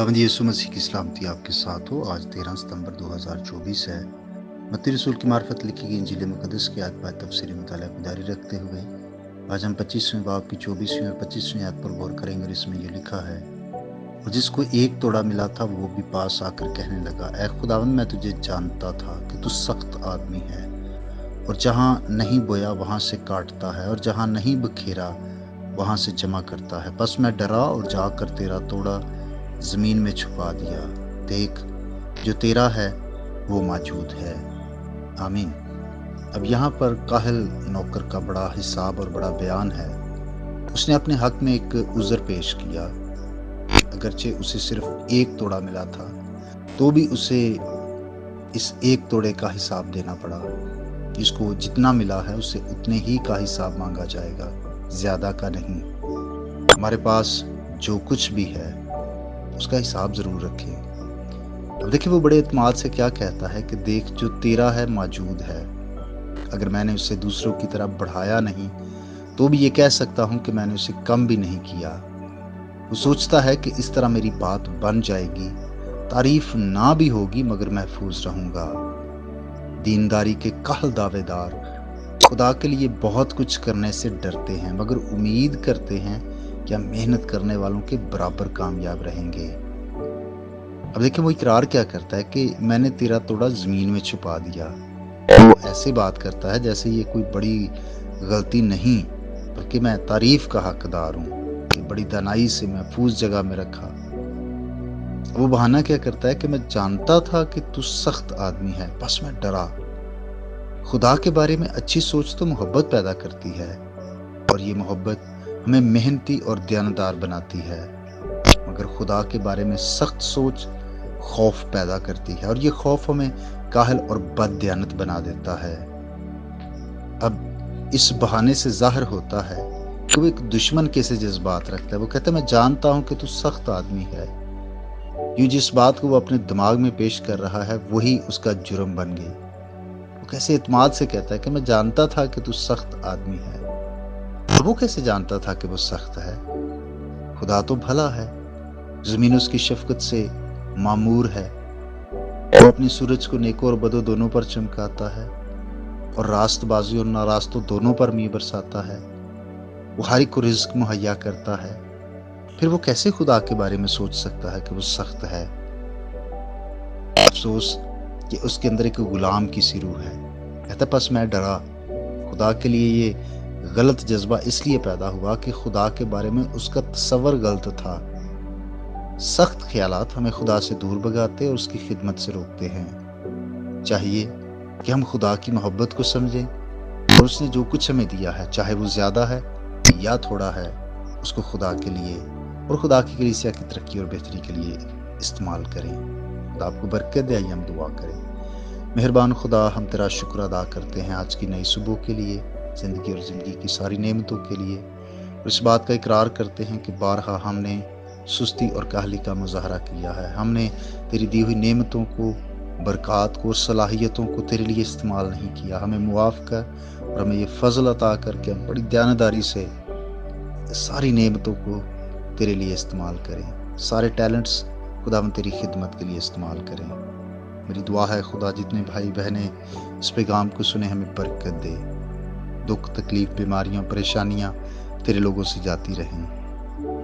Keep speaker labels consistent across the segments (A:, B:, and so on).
A: खुदावंद यीशु मसीह की सलामती आपके साथ हो। आज 13 सितंबर 2024 है। मत्ती रसूल की मार्फत लिखी गई इंजील मुक़द्दस की आयत बाय तफसीरी मुताला को जारी रखते हुए आज हम 25वें बाब की 24वीं और 25वीं आयत पर गौर करेंगे। और इसमें ये लिखा है, और जिसको एक तोड़ा मिला था वो भी पास आकर कहने लगा, ऐ खुदावंद, मैं तुझे जानता था कि तू सख्त आदमी है और जहाँ नहीं बोया वहाँ से काटता है और जहाँ नहीं बखेरा वहाँ से जमा करता है। बस मैं डरा और जाकर तेरा तोड़ा जमीन में छुपा दिया। देख, जो तेरा है वो मौजूद है। आमीन। अब यहाँ पर काहिल नौकर का बड़ा हिसाब और बड़ा बयान है। उसने अपने हक में एक उज़र पेश किया। अगरचे उसे सिर्फ एक तोड़ा मिला था तो भी उसे इस एक तोड़े का हिसाब देना पड़ा। जिसको जितना मिला है उसे उतने ही का हिसाब मांगा जाएगा, ज्यादा का नहीं। हमारे पास जो कुछ भी है उसका हिसाब जरूर रखें। अब देखिए, वो बड़े इत्मीनान से क्या कहता है कि देख, जो तेरा है मौजूद है। अगर मैंने उसे दूसरों की तरह बढ़ाया नहीं तो भी ये कह सकता हूं कि मैंने उसे कम भी नहीं किया। वो सोचता है कि इस तरह मेरी बात बन जाएगी, तारीफ ना भी होगी मगर महफूज रहूंगा। दीनदारी के काहिल दावेदार खुदा के लिए बहुत कुछ करने से डरते हैं मगर उम्मीद करते हैं कि हम मेहनत करने वालों के बराबर कामयाब रहेंगे। अब देखिए, वो इकरार क्या करता है कि मैंने तेरा तोड़ा जमीन में छुपा दिया। वो ऐसे बात करता है जैसे ये कोई बड़ी गलती नहीं, बल्कि मैं तारीफ का हकदार हूँ कि बड़ी दानाई से महफूज जगह में रखा। वो बहाना क्या करता है कि मैं जानता था कि तू सख्त आदमी है, बस मैं डरा। खुदा के बारे में अच्छी सोच तो मोहब्बत पैदा करती है और ये मोहब्बत हमें मेहनती और दयानतदार बनाती है, मगर खुदा के बारे में सख्त सोच खौफ पैदा करती है और ये खौफ हमें काहिल और बददयानत बना देता है। अब इस बहाने से जाहिर होता है कि वो एक दुश्मन कैसे जज्बात रखता है। वो कहता है, मैं जानता हूं कि तू सख्त आदमी है। यूं जिस बात को वो अपने दिमाग में पेश कर रहा है वही उसका जुर्म बन गई। वो कैसे इत्मीनान से कहता है कि मैं जानता था कि तू सख्त आदमी है। और वो कैसे जानता था कि वो सख्त है? खुदा तो भला है, जमीन उसकी शफकत से मामूर है। वो अपनी सूरज को नेको और बदो दोनों पर चमकाता है और रास्तबाजी और नारास्तों दोनों पर मींह बरसाता है। वो हर एक को रिज्क मुहैया करता है। फिर वो कैसे खुदा के बारे में सोच सकता है कि वो सख्त है? अफसोस कि उसके अंदर एक गुलाम की सी रूह है। कहता, बस मैं डरा। खुदा के लिए ये गलत जज्बा इसलिए पैदा हुआ कि खुदा के बारे में उसका तसव्वुर गलत था। सख्त ख्यालात हमें खुदा से दूर भगाते और उसकी खिदमत से रोकते हैं। चाहिए कि हम खुदा की मोहब्बत को समझें और उसने जो कुछ हमें दिया है, चाहे वो ज्यादा है या थोड़ा है, उसको खुदा के लिए और खुदा की कलीसिया की तरक्की और बेहतरी के लिए इस्तेमाल करें। खुदा आपको बरकत दे। आइए हम दुआ करें। मेहरबान खुदा, हम तेरा शुक्र अदा करते हैं आज की नई सुबह के लिए, जिंदगी और जिंदगी की सारी नेमतों के लिए। और इस बात का इकरार करते हैं कि बारहा हमने सुस्ती और काहली का मुजाहरा किया है। हमने तेरी दी हुई नेमतों को, बरक़ात को और सलाहियतों को तेरे लिए इस्तेमाल नहीं किया। हमें मुआफ़ कर और हमें ये फजल अता करके हम बड़ी दयानतदारी से सारी नेमतों को तेरे लिए इस्तेमाल करें। सारे टैलेंट्स खुदा हम तेरी खिदमत के लिए इस्तेमाल करें। मेरी दुआ है खुदा, जितने भाई बहनें इस पैगाम को सुने हमें बरकत दे। दुख, तकलीफ, बीमारियां, परेशानियां तेरे लोगों से जाती रहें।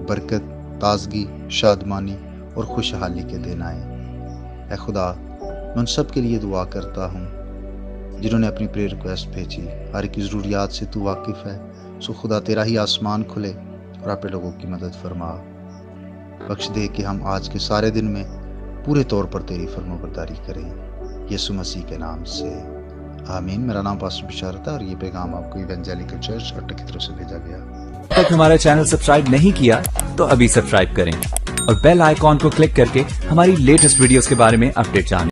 A: बरकत, ताजगी, शादमानी और खुशहाली के दिन आए। ऐ खुदा, मैं उन सब के लिए दुआ करता हूँ जिन्होंने अपनी प्रेयर रिक्वेस्ट भेजी। हर एक की ज़रूरियात से तू वाकिफ़ है। सो खुदा, तेरा ही आसमान खुले और अपने लोगों की मदद फरमा। बख्श दे कि हम आज के सारे दिन में पूरे तौर पर तेरी फरमाबरदारी करें, यीशु मसीह के नाम से, आमीन। मेरा नाम पास्टर बिशारत है और ये पैगाम आपको इवेंजेलिकल चर्च अट्टा की तरफ से भेजा गया।
B: अब तक हमारा चैनल सब्सक्राइब नहीं किया तो अभी सब्सक्राइब करें और बेल आइकॉन को क्लिक करके हमारी लेटेस्ट वीडियोस के बारे में अपडेट जानें।